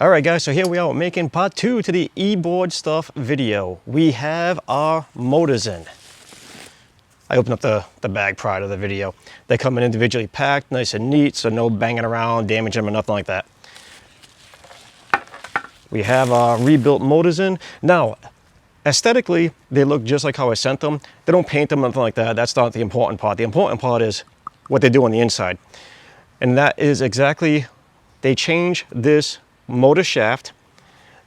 Alright guys, so here we are making part 2 to the EBoard Stuff video. We have our motors in. I opened up the bag prior to the video. They come in individually packed, nice and neat, so no banging around, damaging them, or nothing like that. We have our rebuilt motors in. Now, aesthetically, they look just like how I sent them. They don't paint them, nothing like that. That's not the important part. The important part is what they do on the inside. And that is exactly, they change this motor shaft,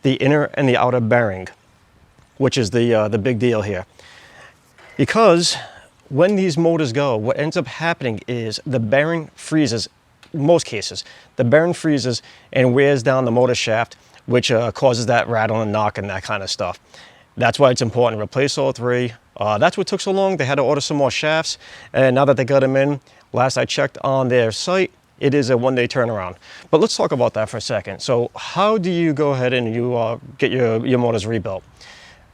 the inner and the outer bearing, which is the big deal here. Because when these motors go, what ends up happening is the bearing freezes, in most cases, the bearing freezes and wears down the motor shaft, which causes that rattle and knock and that kind of stuff. That's why it's important to replace all three. That's what took so long. They had to order some more shafts, and now that they got them in, last I checked on their site, it is a one-day turnaround. But let's talk about that for a second. So how do you go ahead and you get your motors rebuilt?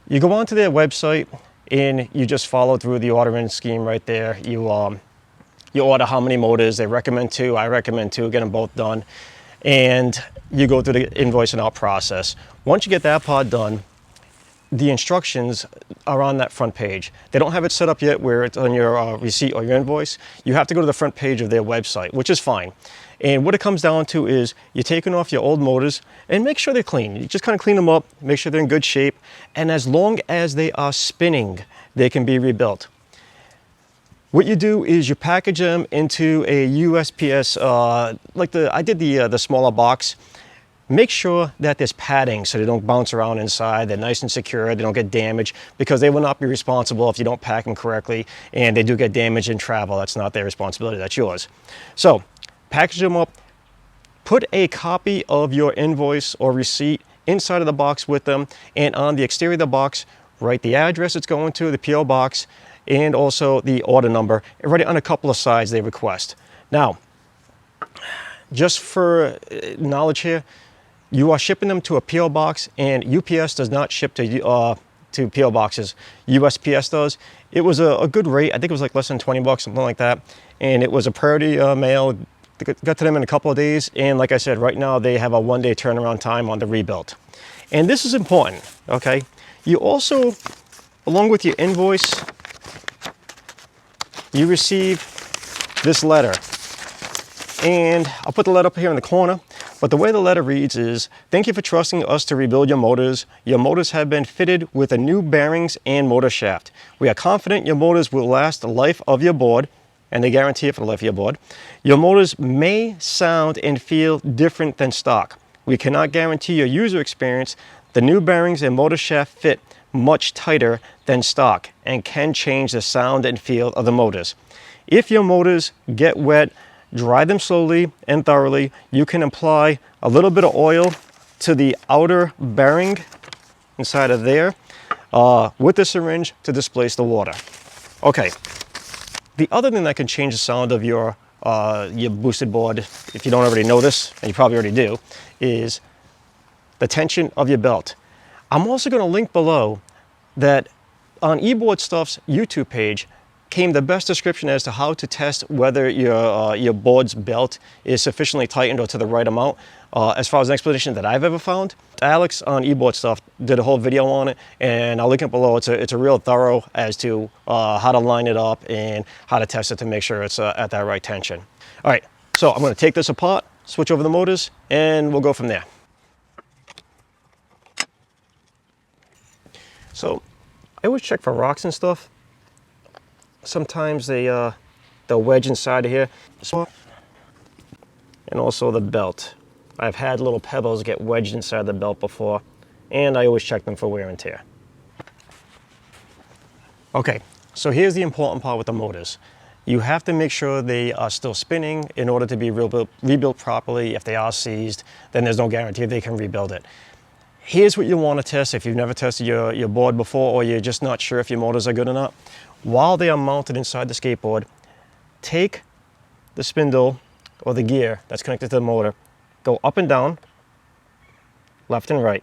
You go onto their website and you just follow through the ordering scheme right there. You order how many motors. They recommend 2. I recommend 2. Get them both done. And you go through the invoice and out process. Once you get that part done, the instructions are on that front page. They don't have it set up yet where it's on your receipt or your invoice. You have to go to the front page of their website, which is fine. And what it comes down to is you're taking off your old motors and make sure they're clean. You just kind of clean them up, make sure they're in good shape. And as long as they are spinning, they can be rebuilt. What you do is you package them into a USPS, I did the smaller box. Make sure that there's padding so they don't bounce around inside. They're nice and secure. They don't get damaged, because they will not be responsible if you don't pack them correctly, and they do get damaged in travel. That's not their responsibility, that's yours. So package them up, put a copy of your invoice or receipt inside of the box with them, and on the exterior of the box, write the address it's going to, the PO box, and also the order number, and write it on a couple of sides they request. Now, just for knowledge here, you are shipping them to a PO box, and UPS does not ship to PO boxes. USPS does. It was a good rate. I think it was like less than 20 bucks, something like that. And it was a priority mail. Got to them in a couple of days. And like I said, right now they have a one-day turnaround time on the rebuild. And this is important, okay? You also, along with your invoice, you receive this letter. And I'll put the letter up here in the corner. But the way the letter reads is, thank you for trusting us to rebuild your motors. Your motors have been fitted with a new bearings and motor shaft. We are confident your motors will last the life of your board, and they guarantee it for the life of your board. Your motors may sound and feel different than stock. We cannot guarantee your user experience. The new bearings and motor shaft fit much tighter than stock and can change the sound and feel of the motors. If your motors get wet, dry them slowly and thoroughly. You can apply a little bit of oil to the outer bearing inside of there with the syringe to displace the water. Okay, the other thing that can change the sound of your boosted board, if you don't already know this, and you probably already do, is the tension of your belt. I'm also going to link below that on EBoard Stuff's YouTube page came the best description as to how to test whether your board's belt is sufficiently tightened or to the right amount. As far as an explanation that I've ever found, Alex on EBoard Stuff did a whole video on it, and I'll link it below. It's a real thorough as to how to line it up and how to test it to make sure it's at that right tension. All right, so I'm going to take this apart, switch over the motors, and we'll go from there. So I always check for rocks and stuff. Sometimes they'll wedge inside of here, and also the belt. I've had little pebbles get wedged inside the belt before, and I always check them for wear and tear. Okay, so here's the important part with the motors. You have to make sure they are still spinning in order to be rebuilt properly. If they are seized, then there's no guarantee they can rebuild it. Here's what you want to test if you've never tested your board before, or you're just not sure if your motors are good or not. While they are mounted inside the skateboard, take the spindle or the gear that's connected to the motor, go up and down, left and right.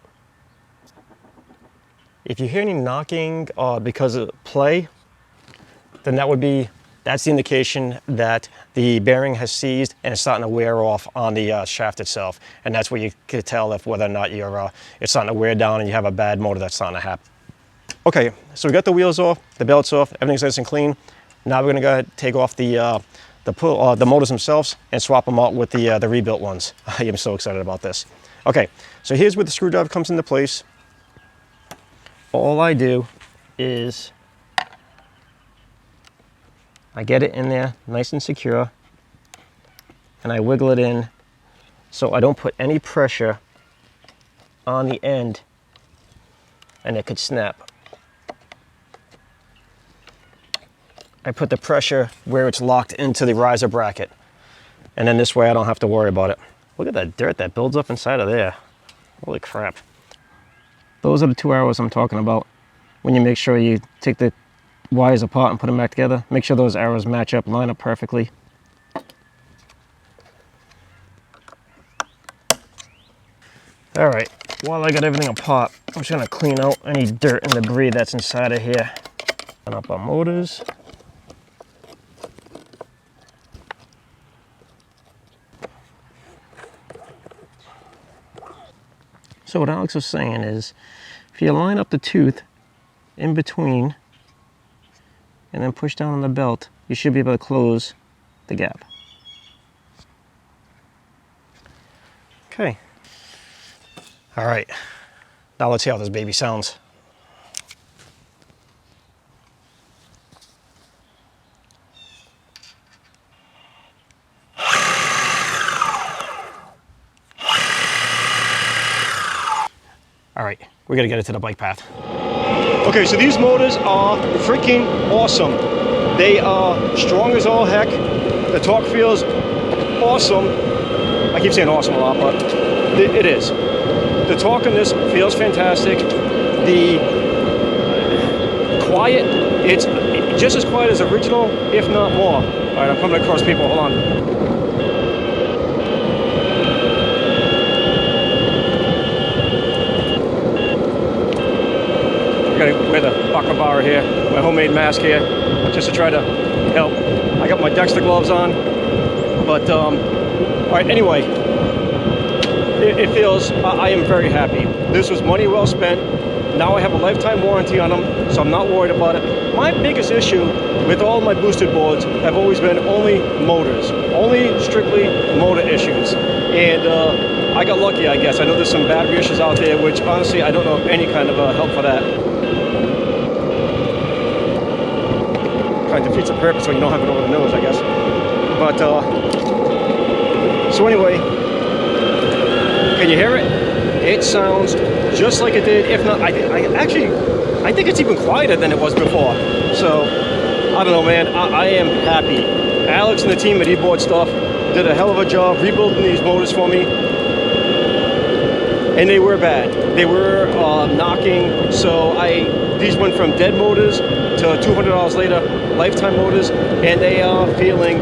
If you hear any knocking because of play, then that would be that's the indication that the bearing has seized and it's starting to wear off on the shaft itself. And that's where you can tell if whether or not you're, it's starting to wear down and you have a bad motor that's starting to happen. Okay, so we got the wheels off, the belts off, everything's nice and clean. Now we're gonna go ahead and take off the motors themselves and swap them out with the rebuilt ones. I am so excited about this. Okay, so here's where the screwdriver comes into place. All I do is I get it in there nice and secure, and I wiggle it in so I don't put any pressure on the end and it could snap. I put the pressure where it's locked into the riser bracket, and then this way I don't have to worry about it. Look at that dirt that builds up inside of there. Holy crap. Those are the 2 arrows I'm talking about. When you make sure you take the wires apart and put them back together, make sure those arrows match up, line up perfectly. All right, while I got everything apart, I'm just gonna clean out any dirt and debris that's inside of here. Open up our motors. So what Alex was saying is, if you line up the tooth in between and then push down on the belt, you should be able to close the gap. Okay. All right, now let's see how this baby sounds. All right, we gotta get it to the bike path. Okay, so these motors are freaking awesome. They are strong as all heck. The torque feels awesome. I keep saying awesome a lot, but it is. The torque on this feels fantastic. The quiet, it's just as quiet as original, if not more. All right, I'm coming across people, hold on. I gotta wear the baklava here, my homemade mask here, just to try to help. I got my Dexter gloves on, but all right, anyway, it feels, I am very happy. This was money well spent. Now I have a lifetime warranty on them, so I'm not worried about it. My biggest issue with all my boosted boards have always been only motors, only strictly motor issues. And I got lucky, I guess. I know there's some battery issues out there, which honestly, I don't know of any kind of help for that. Kind of defeats the purpose when you don't have it over the nose, I guess. But, so anyway, can you hear it? It sounds just like it did, if not, I think it's even quieter than it was before. So, I don't know, man, I am happy. Alex and the team at EBoard Stuff did a hell of a job rebuilding these motors for me. And they were bad. They were knocking, so these went from dead motors to $200 later, lifetime motors, and they are feeling,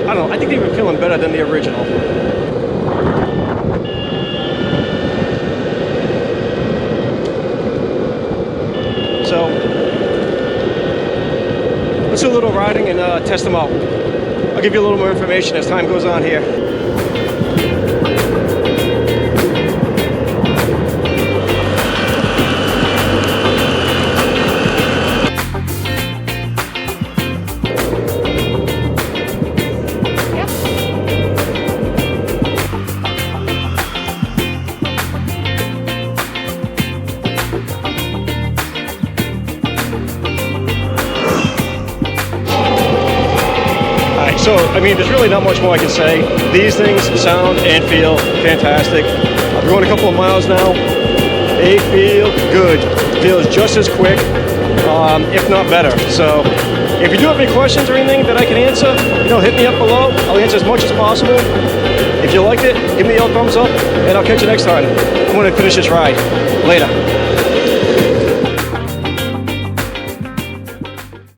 I don't know, I think they've been feeling better than the original. So, let's do a little riding and test them out. I'll give you a little more information as time goes on here. So, I mean, there's really not much more I can say. These things sound and feel fantastic. I've been going a couple of miles now. They feel good. Feels just as quick, if not better. So, if you do have any questions or anything that I can answer, you know, hit me up below. I'll answer as much as possible. If you liked it, give me the old thumbs up, and I'll catch you next time. I'm going to finish this ride. Later.